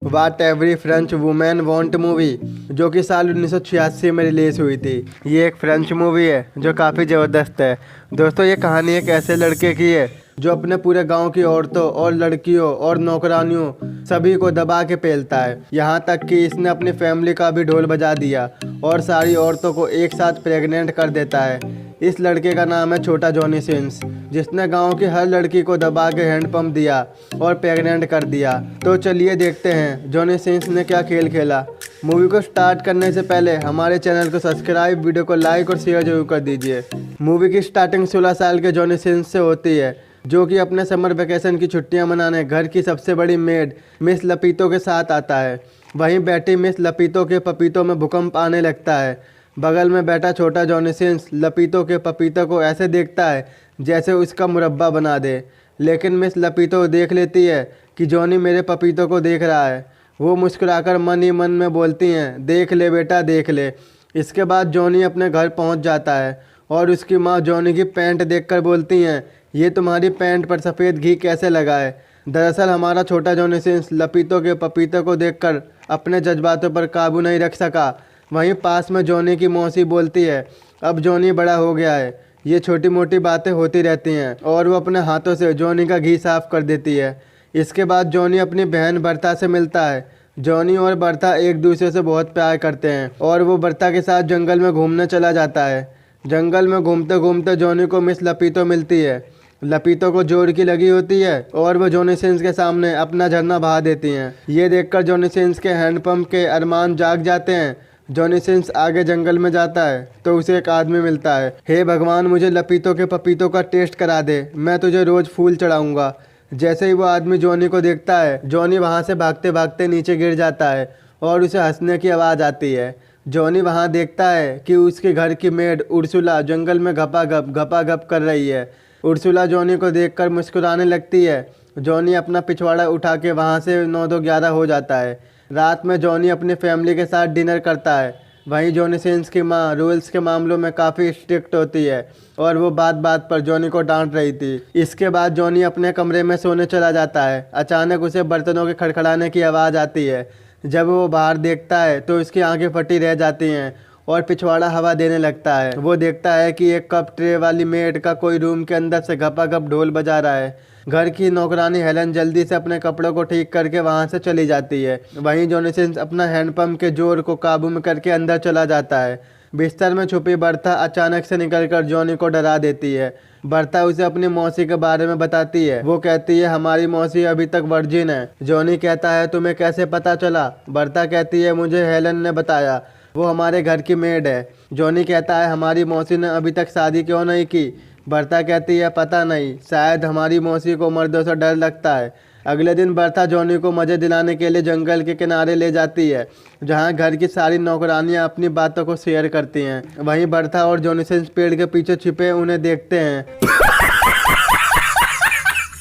वाट every French women want movie, जो कि साल 1986 में रिलीज हुई थी। ये एक फ्रेंच मूवी है जो काफ़ी ज़बरदस्त है। दोस्तों, ये कहानी एक ऐसे लड़के की है जो अपने पूरे गांव की औरतों और लड़कियों और नौकरानियों सभी को दबा के पेलता है। यहाँ तक कि इसने अपनी फैमिली का भी ढोल बजा दिया और सारी औरतों को एक साथ प्रेग्नेंट कर देता है। इस लड़के का नाम है छोटा जॉनी सिंस, जिसने गांव की हर लड़की को दबा के हैंडपंप दिया और प्रेग्नेंट कर दिया। तो चलिए देखते हैं जॉनी सिंस ने क्या खेल खेला। मूवी को स्टार्ट करने से पहले हमारे चैनल को सब्सक्राइब, वीडियो को लाइक और शेयर जरूर कर दीजिए। मूवी की स्टार्टिंग 16 साल के जॉनी सिंस से होती है, जो कि अपने समर वेकेशन की छुट्टियां मनाने घर की सबसे बड़ी मेड मिस लपीतो के साथ आता है। वहीं बैठी मिस लपीतो के पपीतों में भूकंप आने लगता है। बगल में बैठा छोटा जॉनी सिंस लपीतो के पपीतों को ऐसे देखता है जैसे उसका मुरब्बा बना दे, लेकिन मिस लपीतो देख लेती है कि जॉनी मेरे पपीतों को देख रहा है। वो मुस्कुराकर मन ही मन में बोलती हैं, देख ले बेटा देख ले। इसके बाद जॉनी अपने घर पहुंच जाता है और उसकी माँ जॉनी की पैंट देखकर बोलती हैं, ये तुम्हारी पैंट पर सफ़ेद घी कैसे लगा है। दरअसल हमारा छोटा जॉनी सिंस लपीतो के पपीतों को देखकर अपने जज्बातों पर काबू नहीं रख सका। वहीं पास में जॉनी की मौसी बोलती है, अब जॉनी बड़ा हो गया है, ये छोटी मोटी बातें होती रहती हैं, और वो अपने हाथों से जॉनी का घी साफ कर देती है। इसके बाद जॉनी अपनी बहन बर्ता से मिलता है। जॉनी और बर्ता एक दूसरे से बहुत प्यार करते हैं और वो बर्ता के साथ जंगल में घूमने चला जाता है। जंगल में घूमते घूमते जॉनी को मिस लपीतो मिलती है। लपीतो को जोर की लगी होती है और वो जॉनी सिंस के सामने अपना झरना बहा देती हैं। ये देखकर जॉनी सिंस के हैंडपंप के अरमान जाग जाते हैं। जॉनी सिंस आगे जंगल में जाता है तो उसे एक आदमी मिलता है। हे भगवान, मुझे लपीतो के पपीतों का टेस्ट करा दे, मैं तुझे रोज फूल चढ़ाऊंगा। जैसे ही वो आदमी जॉनी को देखता है, जॉनी वहाँ से भागते भागते नीचे गिर जाता है और उसे हंसने की आवाज़ आती है। जॉनी वहाँ देखता है कि उसके घर की मेड उर्सुला जंगल में घपा घप कर रही है। उर्सुला जॉनी को देखकर मुस्कुराने लगती है। जॉनी अपना पिछवाड़ा उठा के वहाँ से 9-2-11 हो जाता है। रात में जॉनी अपनी फैमिली के साथ डिनर करता है। वहीं जॉनी सिंस की माँ रूल्स के मामलों में काफ़ी स्ट्रिक्ट होती है और वो बात बात पर जॉनी को डांट रही थी। इसके बाद जॉनी अपने कमरे में सोने चला जाता है। अचानक उसे बर्तनों के खड़खड़ाने की आवाज़ आती है। जब वो बाहर देखता है तो उसकी आंखें फटी रह जाती हैं और पिछवाड़ा हवा देने लगता है। वो देखता है कि एक कप ट्रे वाली मेड का कोई रूम के अंदर से घपाघप ढोल बजा रहा है। घर की नौकरानी हेलन जल्दी से अपने कपड़ों को ठीक करके वहां से चली जाती है। वहीं जॉनी सिंस अपना हैंडपंप के जोर को काबू में करके अंदर चला जाता है। बिस्तर में छुपी बर्ता अचानक से निकलकर जॉनी को डरा देती है। बर्ता उसे अपनी मौसी के बारे में बताती है। वो कहती है, हमारी मौसी अभी तक वर्जिन है। जॉनी कहता है, तुम्हें कैसे पता चला। बर्ता कहती है, मुझे हेलन ने बताया, वो हमारे घर की मेड है। जॉनी कहता है, हमारी मौसी ने अभी तक शादी क्यों नहीं की। बर्ता कहती है, पता नहीं, शायद हमारी मौसी को मर्दों से डर लगता है। अगले दिन बर्ता जॉनी को मज़े दिलाने के लिए जंगल के किनारे ले जाती है, जहां घर की सारी नौकरानियां अपनी बातों को शेयर करती हैं। वहीं बर्ता और जॉनी सिंस पेड़ के पीछे छिपे उन्हें देखते हैं।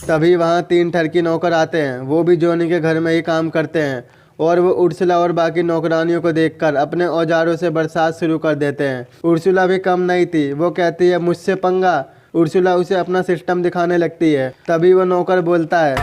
तभी वहां 3 ठरकी नौकर आते हैं। वो भी जॉनी के घर में ही काम करते हैं और वो उर्सुला और बाकी नौकरानियों को देखकर अपने औजारों से बरसात शुरू कर देते हैं। उर्सुला भी कम नहीं थी। वो कहती है, मुझसे पंगा। उर्सुला उसे अपना सिस्टम दिखाने लगती है। तभी वो नौकर बोलता है,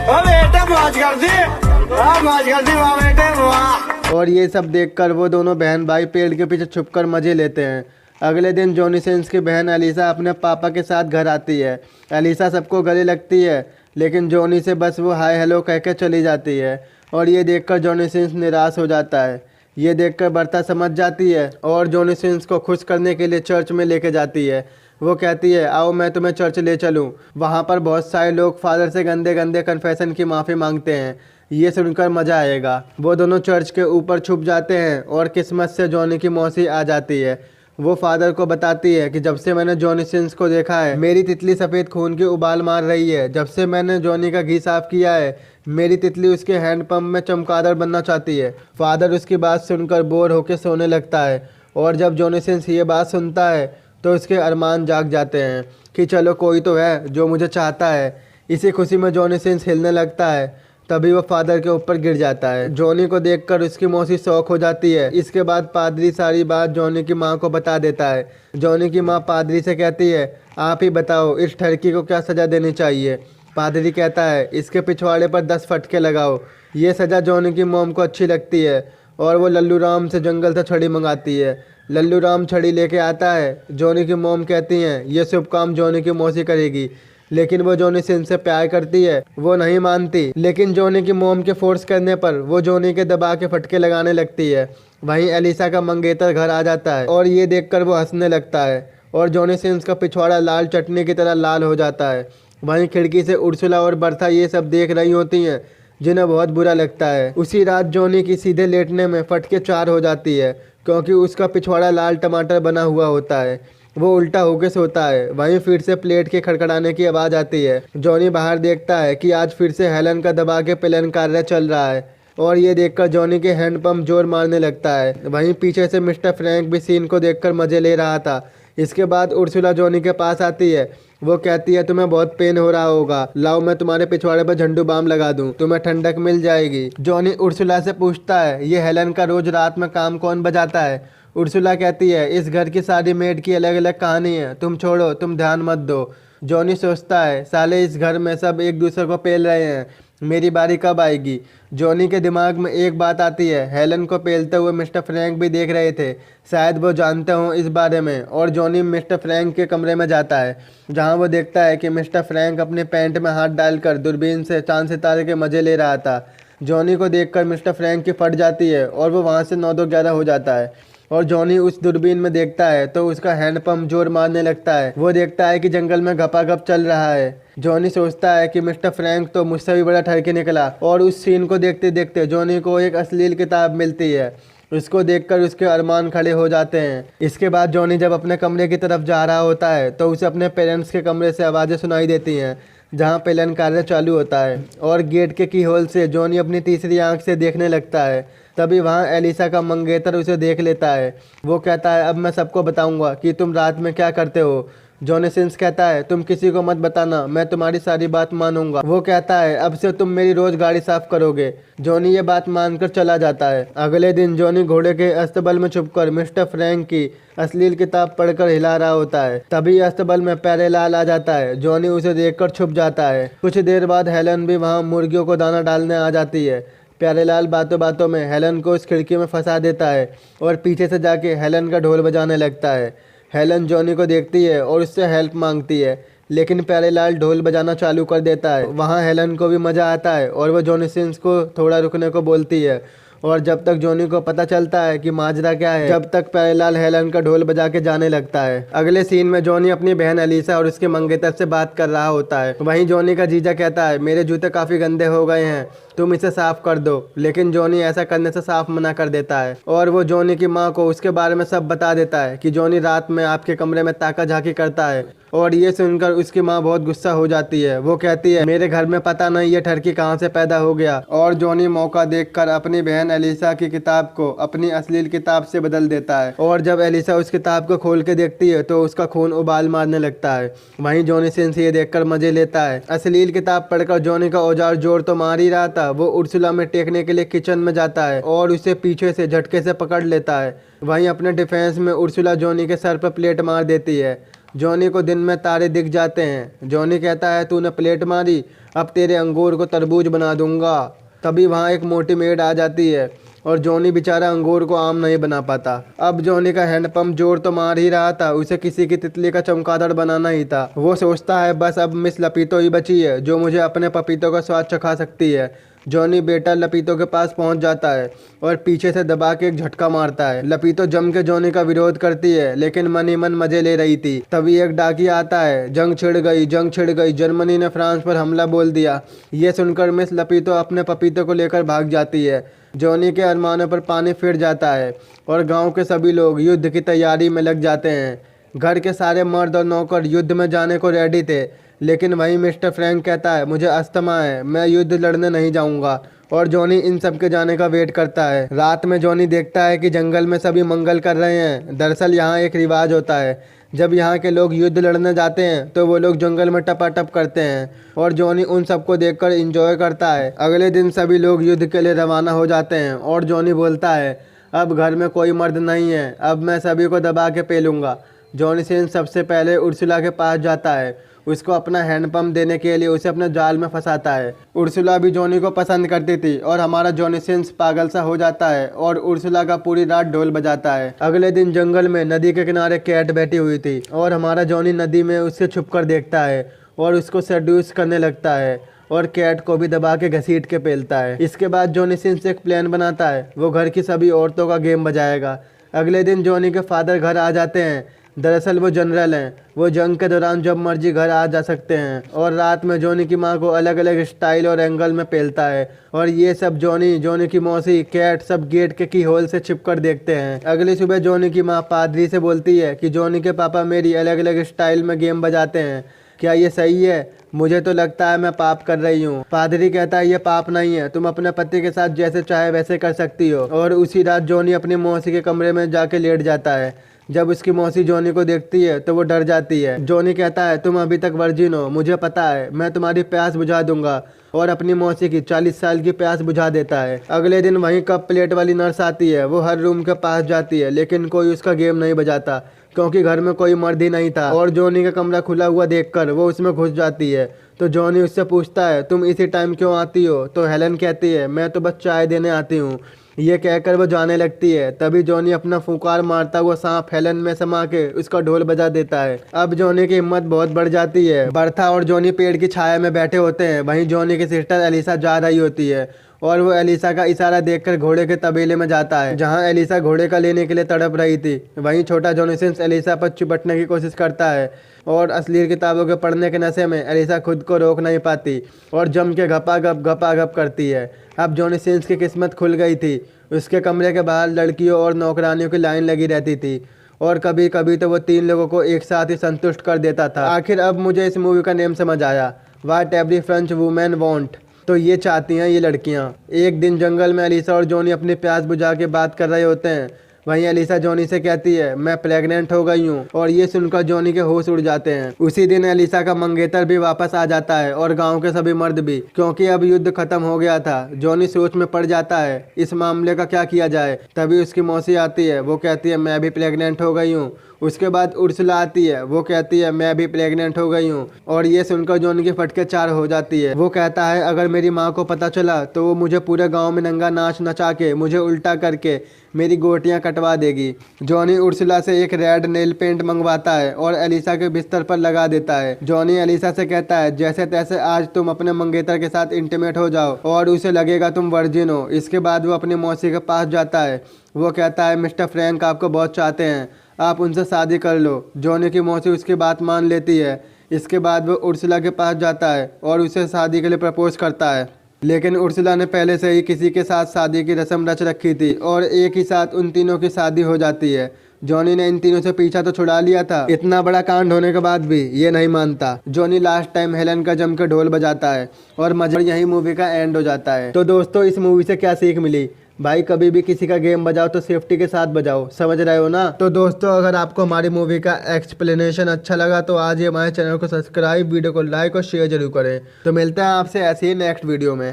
और ये सब देखकर वो दोनों बहन भाई पेड़ के पीछे छुपकर मजे लेते हैं। अगले दिन जॉनी सिंस की बहन एलिसा अपने पापा के साथ घर आती है। एलिसा सबको गले लगती है, लेकिन जॉनी से बस वो हाय हेलो कह के चली जाती है और ये देखकर जॉनी सिंस निराश हो जाता है। ये देखकर बर्ता समझ जाती है और जॉनी सिंस को खुश करने के लिए चर्च में लेके जाती है। वो कहती है, आओ मैं तुम्हें चर्च ले चलूं। वहाँ पर बहुत सारे लोग फादर से गंदे गंदे कन्फेशन की माफ़ी मांगते हैं। ये सुनकर मज़ा आएगा। वो दोनों चर्च के ऊपर छुप जाते हैं और किस्मत से जॉनी की मौसी आ जाती है। वो फादर को बताती है कि जब से मैंने जॉनी सिंस को देखा है, मेरी तितली सफ़ेद खून के उबाल मार रही है। जब से मैंने जॉनी का घी साफ किया है, मेरी तितली उसके हैंडपंप में चमगादड़ बनना चाहती है। फादर उसकी बात सुनकर बोर होकर सोने लगता है और जब जॉनी सिंस ये बात सुनता है तो उसके अरमान जाग जाते हैं कि चलो कोई तो है जो मुझे चाहता है। इसी खुशी में जॉनी सिंस हिलने लगता है। तभी वो फादर के ऊपर गिर जाता है। जॉनी को देखकर उसकी मौसी शौक हो जाती है। इसके बाद पादरी सारी बात जॉनी की माँ को बता देता है। जॉनी की माँ पादरी से कहती है, आप ही बताओ इस ठरकी को क्या सज़ा देनी चाहिए। पादरी कहता है, इसके पिछवाड़े पर 10 फटके लगाओ। ये सज़ा जॉनी की मॉम को अच्छी लगती है और वो लल्लू राम से जंगल से छड़ी मंगाती है। लल्लू राम छड़ी लेके आता है। जॉनी की मॉम कहती हैं ये शुभ काम जॉनी की मौसी करेगी, लेकिन वो जॉनी से इनसे प्यार करती है, वो नहीं मानती। लेकिन जॉनी की मॉम के फोर्स करने पर वो जॉनी के दबा के फटके लगाने लगती है। वहीं एलिसा का मंगेतर घर आ जाता है और ये देखकर वो हंसने लगता है और जॉनी सिंस का पिछवाड़ा लाल चटनी की तरह लाल हो जाता है। वहीं खिड़की से उर्सुला और बर्था ये सब देख रही होती हैं, जिन्हें बहुत बुरा लगता है। उसी रात जॉनी की सीधे लेटने में फटके 4 हो जाती है, क्योंकि उसका पिछवाड़ा लाल टमाटर बना हुआ होता है। वो उल्टा होके सोता है। वहीं फिर से प्लेट के खड़खड़ाने की आवाज़ आती है। जॉनी बाहर देखता है कि आज फिर से हेलन का दबा के पेलन कार्य चल रहा है और ये देखकर जॉनी के हैंडपंप जोर मारने लगता है। वहीं पीछे से मिस्टर फ्रैंक भी सीन को देखकर मजे ले रहा था। इसके बाद उर्सुला जॉनी के पास आती है। वो कहती है तुम्हें बहुत पेन हो रहा होगा, लाओ मैं तुम्हारे पिछवाड़े पर झंडू बाम लगा दूं, तुम्हें ठंडक मिल जाएगी। जॉनी उर्सुला से पूछता है ये हेलन का रोज रात में काम कौन बजाता है। उर्सुला कहती है इस घर की सारी मेड की अलग अलग कहानी है, तुम छोड़ो, तुम ध्यान मत दो। जॉनी सोचता है साले इस घर में सब एक दूसरे को पेल रहे हैं, मेरी बारी कब आएगी। जॉनी के दिमाग में एक बात आती है, हेलन को पेलते हुए मिस्टर फ्रैंक भी देख रहे थे, शायद वो जानते हों इस बारे में। और जॉनी मिस्टर फ्रैंक के कमरे में जाता है, जहां वो देखता है कि मिस्टर फ्रैंक अपने पैंट में हाथ डालकर दूरबीन से चांद सितारे के मजे ले रहा था। जॉनी को देखकर मिस्टर फ्रैंक की फट जाती है और वो वहाँ से 9-2-11 हो जाता है। और जॉनी उस दूरबीन में देखता है तो उसका हैंडपंप जोर मारने लगता है। वो देखता है कि जंगल में घपाघप चल रहा है। जॉनी सोचता है कि मिस्टर फ्रैंक तो मुझसे भी बड़ा ठरके निकला। और उस सीन को देखते देखते जॉनी को एक अश्लील किताब मिलती है। उसको देखकर उसके अरमान खड़े हो जाते हैं। इसके बाद जॉनी जब अपने कमरे की तरफ जा रहा होता है तो उसे अपने पेरेंट्स के कमरे से आवाज़ें सुनाई देती हैं, जहाँ पेलन कार्य चालू होता है। और गेट के की होल से जॉनी अपनी तीसरी आंख से देखने लगता है। तभी वहाँ एलिसा का मंगेतर उसे देख लेता है। वो कहता है अब मैं सबको बताऊंगा कि तुम रात में क्या करते हो। जॉनी सिंस कहता है तुम किसी को मत बताना, मैं तुम्हारी सारी बात मानूंगा। वो कहता है अब से तुम मेरी रोज गाड़ी साफ करोगे। जॉनी ये बात मानकर चला जाता है। अगले दिन जॉनी घोड़े के अस्तबल में छुपकर मिस्टर फ्रैंक की अश्लील किताब पढ़कर हिला रहा होता है। तभी अस्तबल में प्यारेलाल आ जाता है। जॉनी उसे देखकर छुप जाता है। कुछ देर बाद हेलन भी वहाँ मुर्गियों को दाना डालने आ जाती है। प्यारेलाल बातों बातों में हेलन को उस खिड़की में फंसा देता है और पीछे से जाके हेलन का ढोल बजाने लगता है। हेलन जॉनी को देखती है और उससे हेल्प मांगती है, लेकिन प्यारेलाल ढोल बजाना चालू कर देता है। वहाँ हेलन को भी मज़ा आता है और वह जॉनी सिंस को थोड़ा रुकने को बोलती है। और जब तक जॉनी को पता चलता है कि माजरा क्या है, जब तक प्यारेलाल हेलन का ढोल बजा के जाने लगता है। अगले सीन में जॉनी अपनी बहन एलिसा और उसके मंगेतर से बात कर रहा होता है। वहीं जॉनी का जीजा कहता है मेरे जूते काफ़ी गंदे हो गए हैं, तुम इसे साफ कर दो। लेकिन जॉनी ऐसा करने से साफ मना कर देता है और वो जॉनी की माँ को उसके बारे में सब बता देता है कि जॉनी रात में आपके कमरे में ताका झाकी करता है। और ये सुनकर उसकी माँ बहुत गुस्सा हो जाती है। वो कहती है मेरे घर में पता नहीं ये ठरकी कहाँ से पैदा हो गया। और जॉनी मौका देखकर अपनी बहन एलिसा की किताब को अपनी अश्लील किताब से बदल देता है। और जब एलिसा उस किताब को खोल के देखती है तो उसका खून उबाल मारने लगता है। वहीं जॉनी सिंस ये देखकर मजे लेता है। अश्लील किताब पढ़कर जॉनी का औजार जोर तो मार ही रहा था। वो उर्सुला में टेकने के लिए किचन में जाता है और उसे पीछे से झटके से पकड़ लेता है। वहीं अपने डिफेंस में उर्सुला जॉनी के सर पर प्लेट मार देती है। जॉनी को दिन में तारे दिख जाते हैं। जॉनी कहता है तूने प्लेट मारी, अब तेरे अंगूर को तरबूज बना दूंगा। तभी वहाँ एक मोटी मेड आ जाती है और जॉनी बेचारा अंगूर को आम नहीं बना पाता। अब जॉनी का हैंडपंप जोर तो मार ही रहा था, उसे किसी की तितली का चमगादड़ बनाना ही था। वो सोचता है बस अब मिस लपीतो ही बची है जो मुझे अपने पपीतों का स्वाद चखा सकती है। जॉनी बेटा लपीतो के पास पहुंच जाता है और पीछे से दबा के एक झटका मारता है। लपीतो जम के जॉनी का विरोध करती है, लेकिन मन ही मन मजे ले रही थी। तभी एक डाकिया आता है। जंग छिड़ गई, जंग छिड़ गई, जर्मनी ने फ्रांस पर हमला बोल दिया। ये सुनकर मिस लपीतो अपने पपीतों को लेकर भाग जाती है। जॉनी के अरमानों पर पानी फिर जाता है और गांव के सभी लोग युद्ध की तैयारी में लग जाते हैं। घर के सारे मर्द और नौकर युद्ध में जाने को रेडी थे, लेकिन वहीं मिस्टर फ्रैंक कहता है मुझे अस्थमा है, मैं युद्ध लड़ने नहीं जाऊंगा। और जॉनी इन सब के जाने का वेट करता है। रात में जॉनी देखता है कि जंगल में सभी मंगल कर रहे हैं। दरअसल यहाँ एक रिवाज होता है, जब यहाँ के लोग युद्ध लड़ने जाते हैं तो वो लोग जंगल में टपाटप करते हैं और जॉनी उन सबको देखकर एंजॉय करता है। अगले दिन सभी लोग युद्ध के लिए रवाना हो जाते हैं और जॉनी बोलता है अब घर में कोई मर्द नहीं है, अब मैं सभी को दबा के पेलूंगा। जॉनी सिंस सबसे पहले उर्सुला के पास जाता है उसको अपना हैंडपंप देने के लिए उसे अपने जाल में फंसाता है। उर्सुला भी जॉनी को पसंद करती थी और हमारा जॉनी सिंस पागल सा हो जाता है और उर्सुला का पूरी रात ढोल बजाता है। अगले दिन जंगल में नदी के किनारे कैट बैठी हुई थी और हमारा जॉनी नदी में उससे छुप कर देखता है और उसको सेड्यूस करने लगता है और कैट को भी दबा के घसीट के पेलता है। इसके बाद जॉनी सिंस एक प्लान बनाता है, वो घर की सभी औरतों का गेम बजाएगा। अगले दिन जॉनी के फादर घर आ जाते हैं। दरअसल वो जनरल हैं, वो जंग के दौरान जब मर्जी घर आ जा सकते हैं। और रात में जॉनी की माँ को अलग अलग स्टाइल और एंगल में पेलता है और ये सब जॉनी की मौसी, कैट सब गेट के की होल से छिप कर देखते हैं। अगली सुबह जॉनी की माँ पादरी से बोलती है कि जॉनी के पापा मेरी अलग अलग स्टाइल में गेम बजाते हैं, क्या ये सही है? मुझे तो लगता है मैं पाप कर रही हूँ। पादरी कहता है ये पाप नहीं है, तुम अपने पति के साथ जैसे चाहे वैसे कर सकती हो। और उसी रात जॉनी अपनी मौसी के कमरे में जाके लेट जाता है। जब उसकी मौसी जॉनी को देखती है तो वो डर जाती है। जॉनी कहता है तुम अभी तक वर्जिन हो, मुझे पता है, मैं तुम्हारी प्यास बुझा दूंगा। और अपनी मौसी की 40 साल की प्यास बुझा देता है। अगले दिन वहीं कप प्लेट वाली नर्स आती है, वो हर रूम के पास जाती है लेकिन कोई उसका गेम नहीं बजाता क्योंकि घर में कोई मर्द ही नहीं था। और जॉनी का कमरा खुला हुआ देखकर वो उसमें घुस जाती है। तो जॉनी उससे पूछता है तुम इसी टाइम क्यों आती हो? तो हेलन कहती है मैं तो बस चाय देने आती हूँ। ये कहकर वो जाने लगती है। तभी जॉनी अपना फुकार मारता हुआ सांप हेलन में समा के उसका ढोल बजा देता है। अब जॉनी की हिम्मत बहुत बढ़ जाती है। बर्था और जॉनी पेड़ की छाया में बैठे होते हैं। वहीं जॉनी की सिस्टर एलिसा जा रही होती है और वो एलिसा का इशारा देखकर घोड़े के तबेले में जाता है जहां एलिसा घोड़े का लेने के लिए तड़प रही थी। वहीं छोटा जॉनी सिंस एलिसा पर चिपटने की कोशिश करता है और अश्लील किताबों के पढ़ने के नशे में एलिसा खुद को रोक नहीं पाती और जम के घपा घप करती है। अब जॉनी सिंस की किस्मत खुल गई थी। उसके कमरे के बाहर लड़कियों और नौकरानियों की लाइन लगी रहती थी और कभी कभी तो वो 3 लोगों को एक साथ ही संतुष्ट कर देता था। आखिर अब मुझे इस मूवी का नेम समझ आया, what every French women want. तो ये चाहती हैं ये लड़कियां। एक दिन जंगल में एलिसा और जॉनी अपनी प्यास बुझा के बात कर रहे होते हैं। वहीं एलिसा जॉनी से कहती है मैं प्रेग्नेंट हो गई हूँ और ये सुनकर जॉनी के होश उड़ जाते हैं। उसी दिन एलिसा का मंगेतर भी वापस आ जाता है और गांव के सभी मर्द भी, क्योंकि अब युद्ध खत्म हो गया था। जॉनी सोच में पड़ जाता है इस मामले का क्या किया जाए। तभी उसकी मौसी आती है, वो कहती है मैं भी प्रेग्नेंट हो गई हूँ। उसके बाद उर्सुला आती है, वो कहती है मैं भी प्रेग्नेंट हो गई हूँ। और ये सुनकर जॉनी की फटके 4 हो जाती है। वो कहता है अगर मेरी माँ को पता चला तो वो मुझे पूरे गांव में नंगा नाच नचा के मुझे उल्टा करके मेरी गोटियां कटवा देगी। जॉनी उर्सुला से एक रेड नेल पेंट मंगवाता है और एलिसा के बिस्तर पर लगा देता है। जॉनी एलिसा से कहता है जैसे तैसे आज तुम अपने मंगेतर के साथ इंटीमेट हो जाओ और उसे लगेगा तुम वर्जिन हो। इसके बाद वो अपनी मौसी के पास जाता है। वो कहता है मिस्टर फ्रैंक आपको बहुत चाहते हैं, आप उनसे शादी कर लो। जॉनी की मौसी उसकी बात मान लेती है। इसके बाद वो उर्सुला के पास जाता है और उसे शादी के लिए प्रपोज करता है। लेकिन उर्सुला ने पहले से ही किसी के साथ शादी की रस्म रच रखी थी और एक ही साथ उन तीनों की शादी हो जाती है। जॉनी ने इन तीनों से पीछा तो छुड़ा लिया था, इतना बड़ा कांड होने के बाद भी ये नहीं मानता। जॉनी लास्ट टाइम हेलन का जम के ढोल बजाता है और मजा यही मूवी का एंड हो जाता है। तो दोस्तों इस मूवी से क्या सीख मिली? भाई कभी भी किसी का गेम बजाओ तो सेफ्टी के साथ बजाओ, समझ रहे हो ना? तो दोस्तों अगर आपको हमारी मूवी का एक्सप्लेनेशन अच्छा लगा तो आज ही हमारे चैनल को सब्सक्राइब, वीडियो को लाइक और शेयर जरूर करें। तो मिलते हैं आपसे ऐसे ही नेक्स्ट वीडियो में।